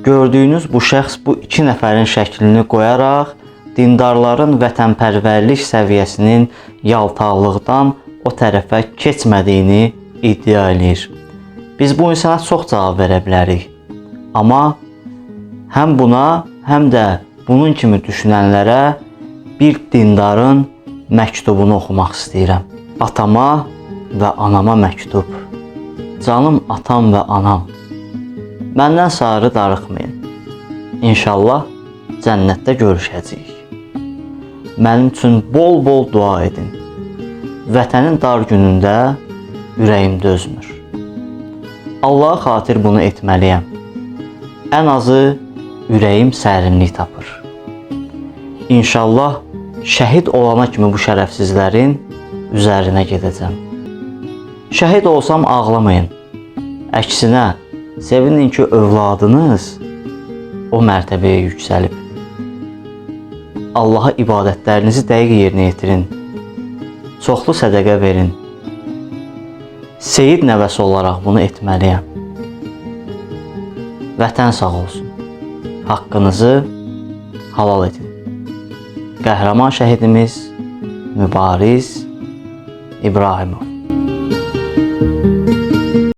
gördüyünüz bu şəxs bu 2 nəfərin şəklini qoyaraq dindarların vətənpərvərlik səviyyəsinin yaltaqlıqdan o tərəfə keçmədiyini iddia edir. Biz bu insana çox cavab verə bilərik. Amma həm buna, həm də bunun kimi düşünənlərə bir dindarın məktubunu oxumaq istəyirəm. Atama və anama məktub. Canım atam və anam, məndən sarı darıxmayın. İnşallah cənnətdə görüşəcəyik. Mənim üçün bol-bol dua edin. Vətənin dar günündə ürəyim dözmür. Allaha xatir bunu etməliyəm. Ən azı ürəyim sərinlik tapır. İnşallah şəhid olana kimi bu şərəfsizlərin üzərinə gedəcəm. Şəhid olsam ağlamayın. Əksinə, sevinin ki, övladınız o mərtəbəyə yüksəlib. Allaha ibadətlərinizi dəqiq yerinə yetirin. Çoxlu sədəqə verin. Seyid nəvəsi olaraq bunu etməliyəm. Vətən sağ olsun. Haqqınızı halal edin. Qəhrəman şəhidimiz Mübariz İbrahimov.